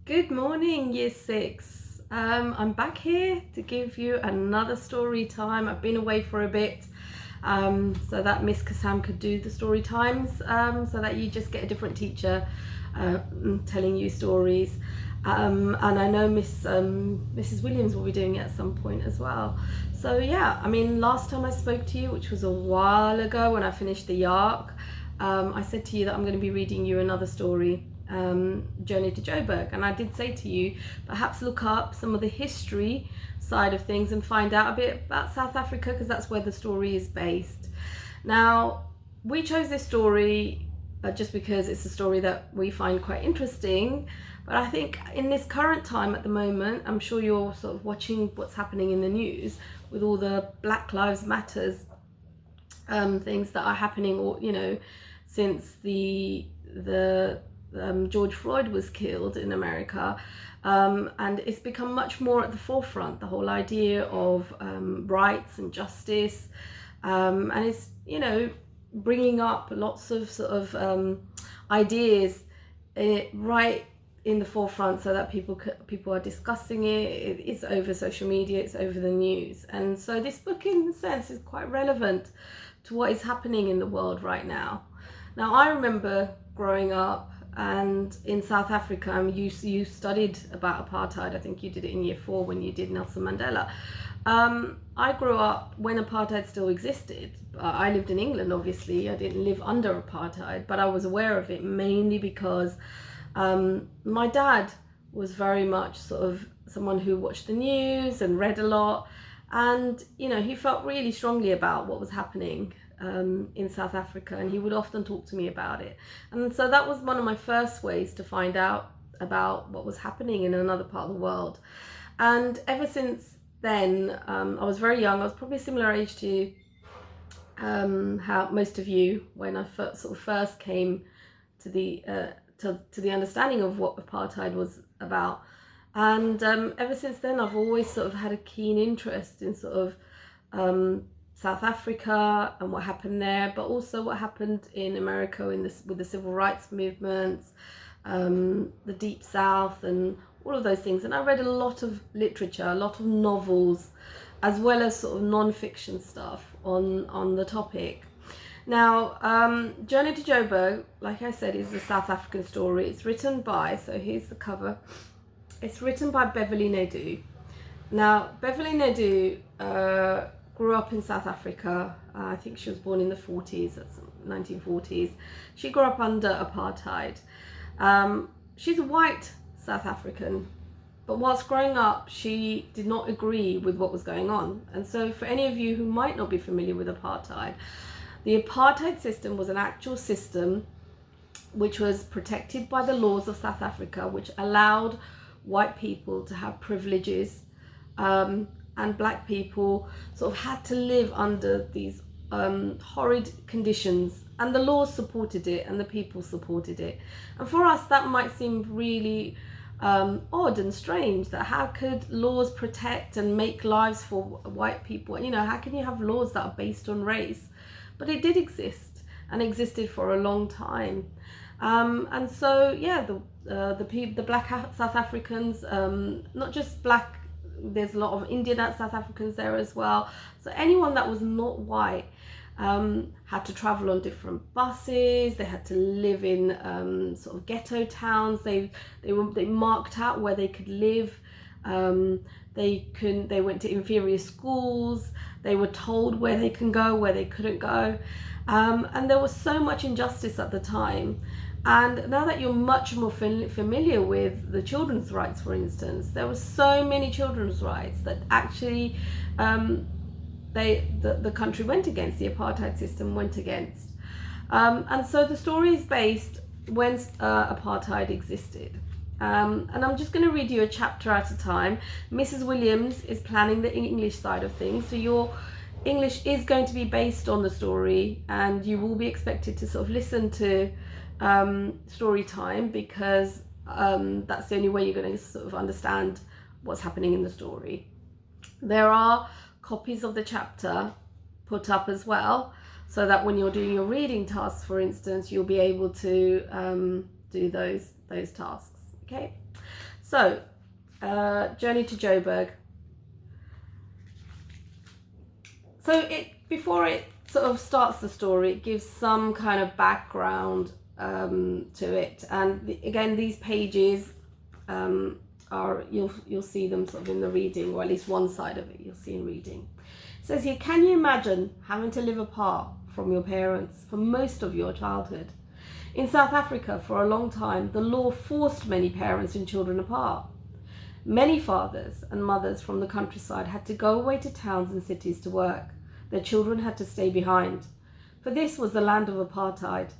Good morning, Year 6. I'm back here to give you another story time. I've been away for a bit so that Miss Kassam could do the story times so that you just get a different teacher telling you stories. And I know Mrs. Williams will be doing it at some point as well. So yeah, I mean, last time I spoke to you, which was a while ago when I finished the Ark, I said to you that I'm going to be reading you another story, Journey to Joburg, and I did say to you perhaps look up some of the history side of things and find out a bit about South Africa, because that's where the story is based. Now, we chose this story just because it's a story that we find quite interesting, but I think in this current time at the moment, I'm sure you're sort of watching what's happening in the news with all the Black Lives Matters things that are happening, or since the George Floyd was killed in America, and it's become much more at the forefront, the whole idea of rights and justice, and it's bringing up lots of sort of ideas right in the forefront, so that people are discussing it. It's over social media, it's over the news, and so this book in a sense is quite relevant to what is happening in the world right now. Now, I remember growing up and in South Africa, you studied about apartheid. I think you did it in year 4 when you did Nelson Mandela. I grew up when apartheid still existed. I lived in England, obviously. I didn't live under apartheid, but I was aware of it mainly because my dad was very much sort of someone who watched the news and read a lot, and he felt really strongly about what was happening in South Africa, and he would often talk to me about it. And so that was one of my first ways to find out about what was happening in another part of the world. And ever since then, I was very young. I was probably a similar age to how most of you, when I first came to the understanding of what apartheid was about. And ever since then, I've always sort of had a keen interest in sort of South Africa and what happened there, but also what happened in America with the civil rights movements, the Deep South, and all of those things. And I read a lot of literature, a lot of novels, as well as sort of non-fiction stuff on the topic. Now, Journey to Joburg, like I said, is a South African story. It's written by, so here's the cover, it's written by Beverly Naidoo. Now, Beverly Naidoo grew up in South Africa. I think she was born in the 40s, that's 1940s. She grew up under apartheid. She's a white South African, but whilst growing up, she did not agree with what was going on. And so for any of you who might not be familiar with apartheid, the apartheid system was an actual system which was protected by the laws of South Africa, which allowed white people to have privileges, and black people sort of had to live under these horrid conditions, and the laws supported it and the people supported it. And for us, that might seem really odd and strange, that how could laws protect and make lives for white people? How can you have laws that are based on race? But it did exist, and existed for a long time. And so, yeah, the black South Africans, not just black, there's a lot of Indian South Africans there as well. So anyone that was not white had to travel on different buses. They had to live in sort of ghetto towns. They marked out where they could live. They went to inferior schools. They were told where they can go, where they couldn't go, and there was so much injustice at the time. And now that you're much more familiar with the children's rights, for instance, there were so many children's rights that actually the country went against, the apartheid system went against. And so the story is based when apartheid existed. And I'm just going to read you a chapter at a time. Mrs. Williams is planning the English side of things, so your English is going to be based on the story, and you will be expected to sort of listen to story time, because that's the only way you're going to sort of understand what's happening in the story. There are copies of the chapter put up as well, so that when you're doing your reading tasks, for instance, you'll be able to do those tasks. Okay, So, Journey to Joburg. So before it sort of starts the story, it gives some kind of background to it. And again, these pages are, you'll see them sort of in the reading, or at least one side of it you'll see in reading. It says here, can you imagine having to live apart from your parents for most of your childhood? In South Africa, for a long time, the law forced many parents and children apart. Many fathers and mothers from the countryside had to go away to towns and cities to work. Their children had to stay behind. For this was the land of apartheid,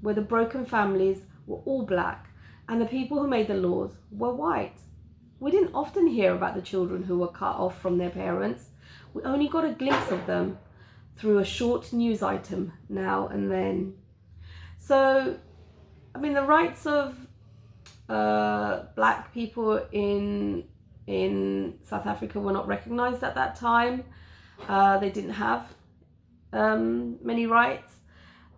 where the broken families were all black and the people who made the laws were white. We didn't often hear about the children who were cut off from their parents. We only got a glimpse of them through a short news item now and then. So, I mean, the rights of black people in South Africa were not recognized at that time. They didn't have many rights,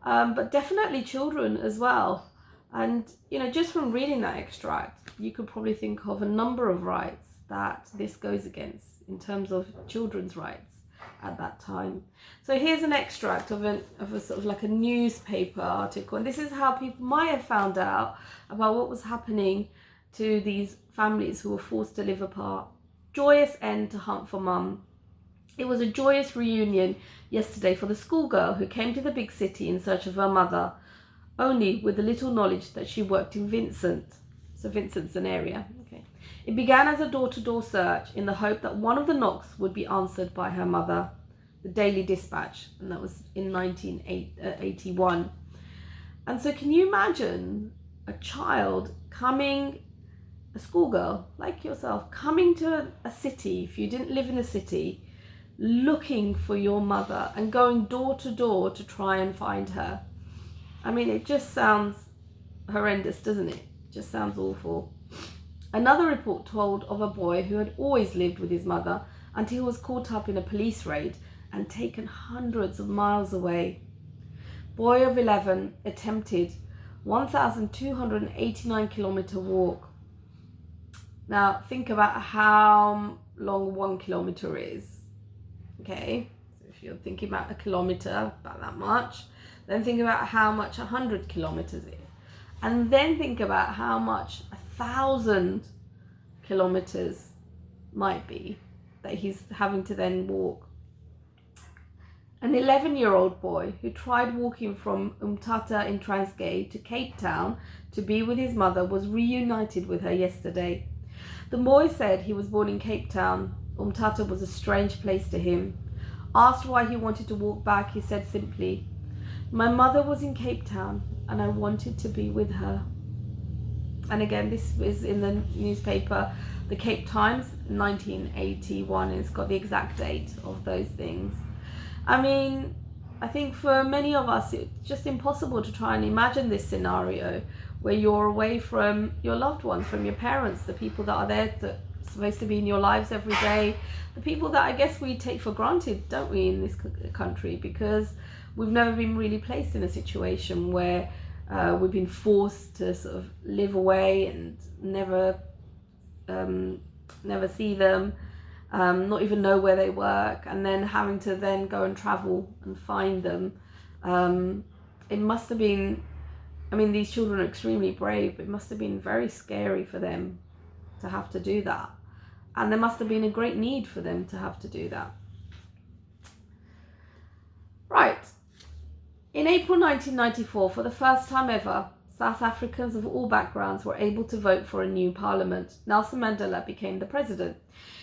but definitely children as well. And, you know, just from reading that extract, you could probably think of a number of rights that this goes against in terms of children's rights at that time. So here's an extract of a sort of like a newspaper article, and this is how people might have found out about what was happening to these families who were forced to live apart. Joyous end to Hunt for Mum. It was a joyous reunion yesterday for the schoolgirl who came to the big city in search of her mother, only with the little knowledge that she worked in Vincent. So Vincent's an area. Okay. It began as a door-to-door search in the hope that one of the knocks would be answered by her mother. The Daily Dispatch, and that was in 1981. And so can you imagine a child coming, a schoolgirl like yourself, coming to a city, if you didn't live in a city, looking for your mother and going door to door to try and find her? I mean, it just sounds horrendous, doesn't it? It just sounds awful. Another report told of a boy who had always lived with his mother until he was caught up in a police raid and taken hundreds of miles away. Boy of 11 attempted 1,289 kilometer walk. Now think about how long 1 kilometer is. Okay, so if you're thinking about a kilometer, about that much, then think about how much 100 kilometers is, and then think about how much 1,000 kilometers might be that he's having to then walk. An 11-year-old boy who tried walking from Umtata in Transkei to Cape Town to be with his mother was reunited with her yesterday. The boy said he was born in Cape Town. Umtata was a strange place to him. Asked why he wanted to walk back, he said simply, "My mother was in Cape Town and I wanted to be with her." And again, this is in the newspaper, the Cape Times, 1981. It's got the exact date of those things. I mean, I think for many of us, it's just impossible to try and imagine this scenario where you're away from your loved ones, from your parents, the people that are there that are supposed to be in your lives every day, the people that I guess we take for granted, don't we, in this country, because we've never been really placed in a situation where we've been forced to sort of live away and never see them. Not even know where they work, and then having to then go and travel and find them. It must have been, I mean, these children are extremely brave, but it must have been very scary for them to have to do that. And there must have been a great need for them to have to do that. Right. In April 1994, for the first time ever, South Africans of all backgrounds were able to vote for a new parliament. Nelson Mandela became the president.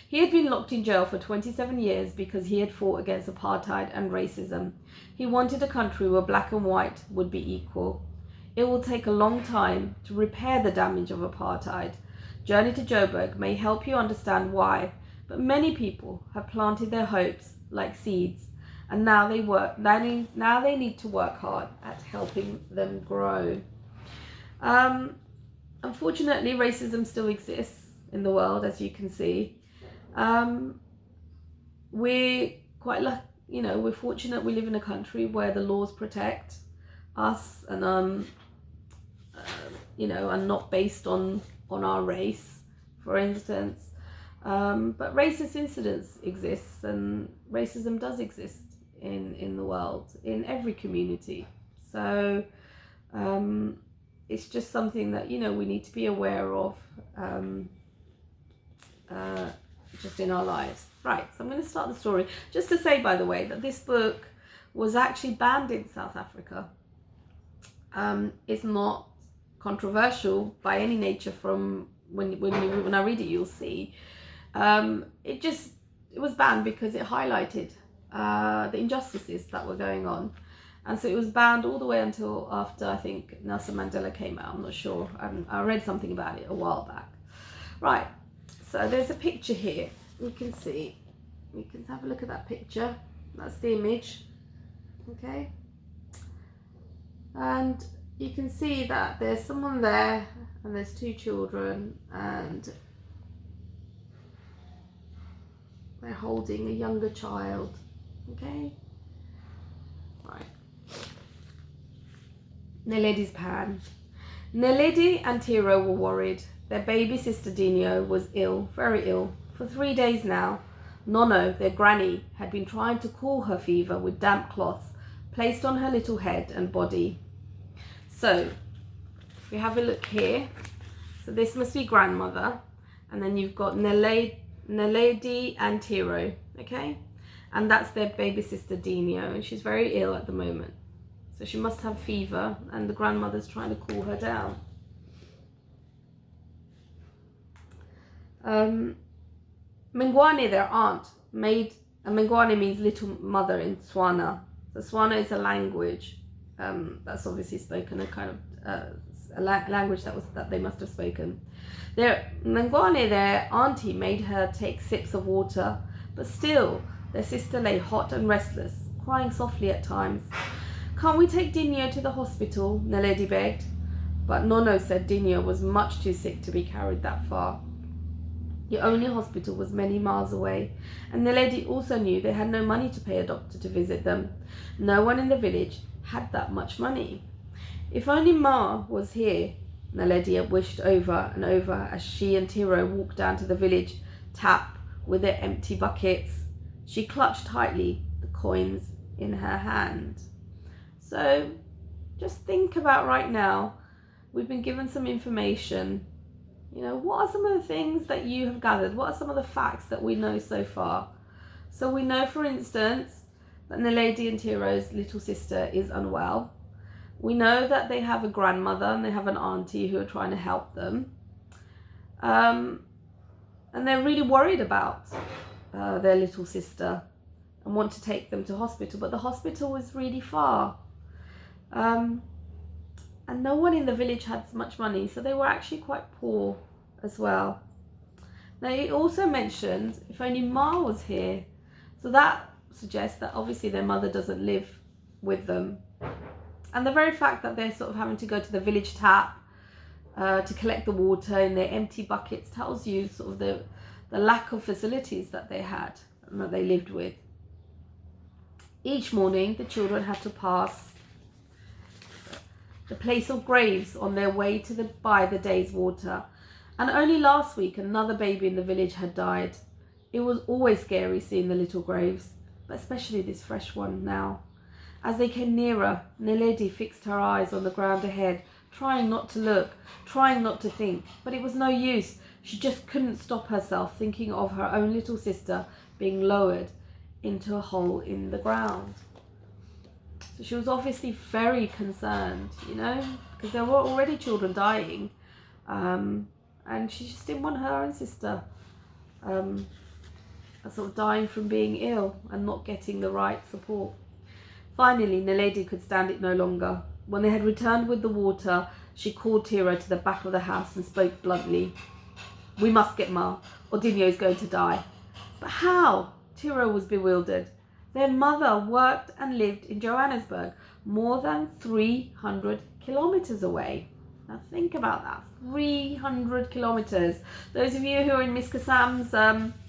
He had been locked in jail for 27 years because he had fought against apartheid and racism. He wanted a country where black and white would be equal. It will take a long time to repair the damage of apartheid. Journey to Joburg may help you understand why, but many people have planted their hopes like seeds, and now they need to work hard at helping them grow. Unfortunately, racism still exists in the world, as you can see. We're quite lucky, we're fortunate we live in a country where the laws protect us and are not based on our race, for instance. But racist incidents exist, and racism does exist in the world, in every community. So it's just something that, you know, we need to be aware of just in our lives. Right, so I'm going to start the story. Just to say, by the way, that this book was actually banned in South Africa. It's not controversial by any nature. From when I read it, you'll see. It was banned because it highlighted the injustices that were going on. And so it was banned all the way until after, I think, Nelson Mandela came out. I'm not sure. I read something about it a while back. Right, so there's a picture here. You can see. You can have a look at that picture. That's the image. Okay. And you can see that there's someone there, and there's two children, and they're holding a younger child. Okay. Right. Naledi's pan. Naledi and Tiro were worried. Their baby sister Dino was ill, very ill, for 3 days now. Nono, their granny, had been trying to cool her fever with damp cloths placed on her little head and body. So, if we have a look here, so this must be grandmother, and then you've got Naledi and Tiro, okay? And that's their baby sister Dino, and she's very ill at the moment. So she must have fever, and the grandmother's trying to cool her down. Mengwane, their aunt, Mengwane means little mother in Tswana. So Tswana is a language that's obviously spoken, a kind of a language that they must have spoken. Mengwane, their auntie, made her take sips of water, but still their sister lay hot and restless, crying softly at times. "Can't we take Dino to the hospital?" Naledi begged. But Nono said Dino was much too sick to be carried that far. The only hospital was many miles away, and Naledi also knew they had no money to pay a doctor to visit them. No one in the village had that much money. If only Ma was here, Naledi wished over and over as she and Tiro walked down to the village tap with their empty buckets. She clutched tightly the coins in her hand. So just think about right now, we've been given some information. You know, what are some of the things that you have gathered? What are some of the facts that we know so far? So we know, for instance, that Naledi and Tiro's little sister is unwell. We know that they have a grandmother and they have an auntie who are trying to help them. And they're really worried about their little sister and want to take them to hospital, but the hospital is really far. And no one in the village had much money, so they were actually quite poor as well. Now, he also mentioned if only Ma was here. So that suggests that obviously their mother doesn't live with them. And the very fact that they're sort of having to go to the village tap to collect the water in their empty buckets tells you sort of the lack of facilities that they had and that they lived with. Each morning, the children had to pass the place of graves on their way to buy the day's water. And only last week, another baby in the village had died. It was always scary seeing the little graves, but especially this fresh one now. As they came nearer, Naledi fixed her eyes on the ground ahead, trying not to look, trying not to think, but it was no use. She just couldn't stop herself thinking of her own little sister being lowered into a hole in the ground. So she was obviously very concerned, you know, because there were already children dying, and she just didn't want her own sister sort of dying from being ill and not getting the right support. Finally, Naledi could stand it no longer. When they had returned with the water, she called Tiro to the back of the house and spoke bluntly. "We must get Ma, or Dino's going to die." "But how?" Tiro was bewildered. Their mother worked and lived in Johannesburg, more than 300 kilometers away. Now think about that, 300 kilometers. Those of you who are in Miss Kasam's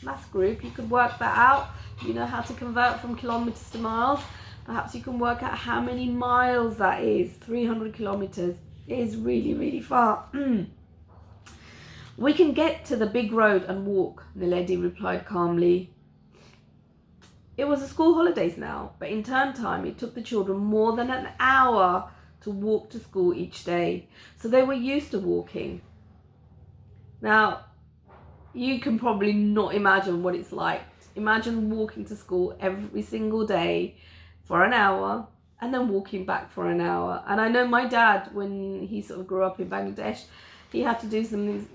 math group, you could work that out. You know how to convert from kilometers to miles. Perhaps you can work out how many miles that is. 300 kilometers is really, really far. We can get to the big road and walk, Naledi replied calmly. It was the school holidays now, but in term time it took the children more than an hour to walk to school each day, so they were used to walking. Now, you can probably not imagine what it's like. Imagine walking to school every single day for an hour and then walking back for an hour. And I know my dad, when he sort of grew up in Bangladesh, he had to do something,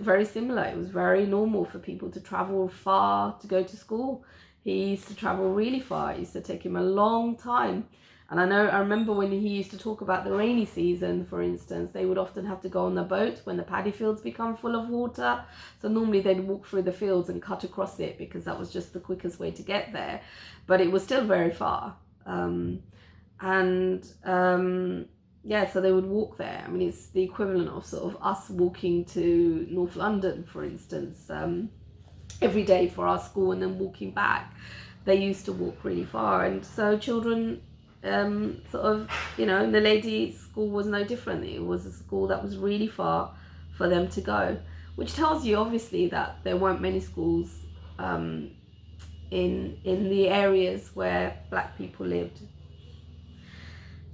very similar. It was very normal for people to travel far to go to school. He used to travel really far. It used to take him a long time. And I remember when he used to talk about the rainy season, for instance, they would often have to go on the boat when the paddy fields become full of water. So normally they'd walk through the fields and cut across it because that was just the quickest way to get there. But it was still very far. So they would walk there. I mean, it's the equivalent of sort of us walking to North London, for instance, every day for our school and then walking back. They used to walk really far. And so children, Naledi school was no different. It was a school that was really far for them to go, which tells you obviously that there weren't many schools in the areas where black people lived.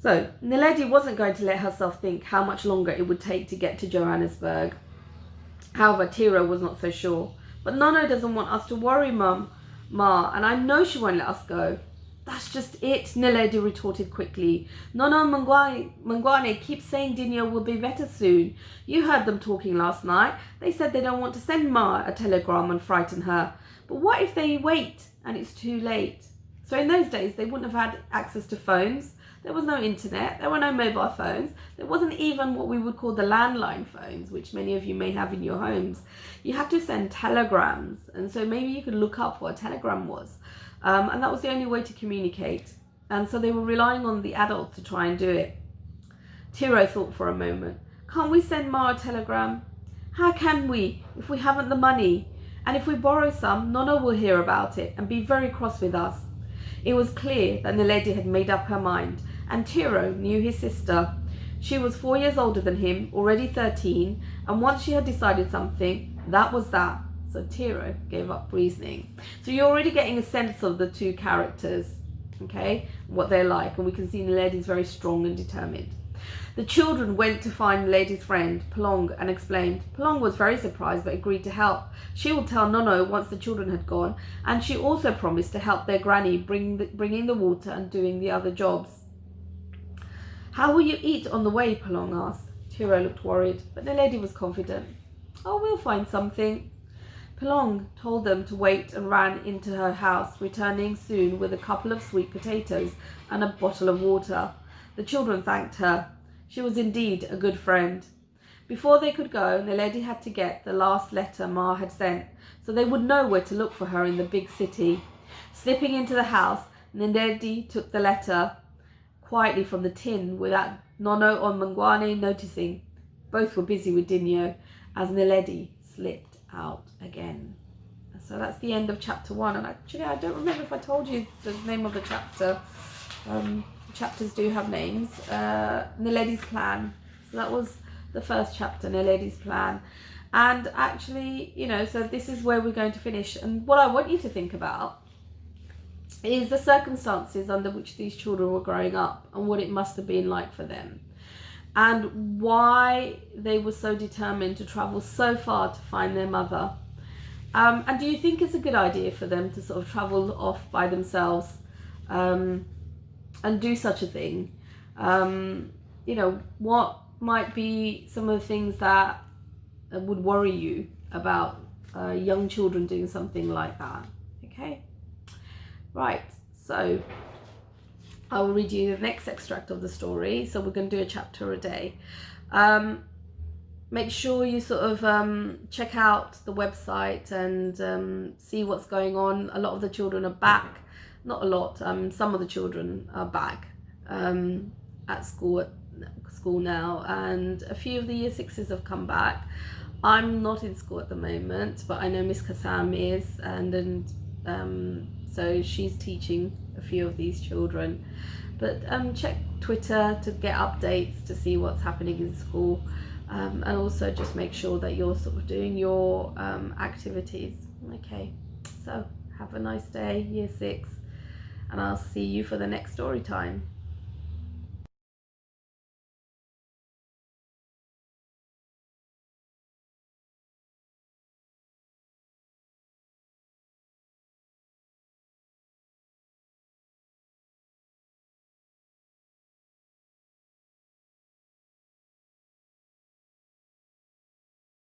So Naledi wasn't going to let herself think how much longer it would take to get to Johannesburg. However, Tiro was not so sure. But Nono doesn't want us to worry, Ma, and I know she won't let us go. That's just it, Naledi retorted quickly. Nono Mangwane keeps saying Dinyo will be better soon. You heard them talking last night. They said they don't want to send Ma a telegram and frighten her. But what if they wait and it's too late? So in those days, they wouldn't have had access to phones. There was no internet. There were no mobile phones. There wasn't even what we would call the landline phones, which many of you may have in your homes. You had to send telegrams. And so maybe you could look up what a telegram was. And that was the only way to communicate. And so they were relying on the adults to try and do it. Tiro thought for a moment. Can't we send Ma a telegram? How can we if we haven't the money? And if we borrow some, Nono will hear about it and be very cross with us. It was clear that Naledi had made up her mind, and Tiro knew his sister. She was 4 years older than him, already 13, and once she had decided something, that was that. So Tiro gave up reasoning. So you're already getting a sense of the two characters, okay, what they're like, and we can see Naledi's very strong and determined. The children went to find Naledi's friend, Palong, and explained. Palong was very surprised but agreed to help. She would tell Nono once the children had gone, and she also promised to help their granny bringing the water and doing the other jobs. How will you eat on the way? Palong asked. Tiro looked worried, but Naledi was confident. Oh, we'll find something. Palong told them to wait and ran into her house, returning soon with a couple of sweet potatoes and a bottle of water. The children thanked her. She was indeed a good friend. Before they could go, Naledi had to get the last letter Ma had sent, so they would know where to look for her in the big city. Slipping into the house, Naledi took the letter quietly from the tin without Nono or Mangwane noticing. Both were busy with Dinyo as Naledi slipped out again. So that's the end of chapter 1. And actually, I don't remember if I told you the name of the chapter. Chapters do have names. Naledi's plan. So that was the first chapter, Naledi's plan. And actually, so this is where we're going to finish. And what I want you to think about is the circumstances under which these children were growing up and what it must have been like for them. And why they were so determined to travel so far to find their mother. And do you think it's a good idea for them to sort of travel off by themselves and do such a thing? What might be some of the things that would worry you about young children doing something like that? Okay, right, so I will read you the next extract of the story. So we're going to do a chapter a day. Make sure you sort of check out the website and see what's going on. A lot of the children are back. Not a lot. Some of the children are back at school now, and a few of the year 6s have come back. I'm not in school at the moment, but I know Miss Kassam is, and so she's teaching a few of these children. But check Twitter to get updates to see what's happening in school. and also just make sure that you're sort of doing your activities. Okay, so have a nice day, year 6, and I'll see you for the next story time.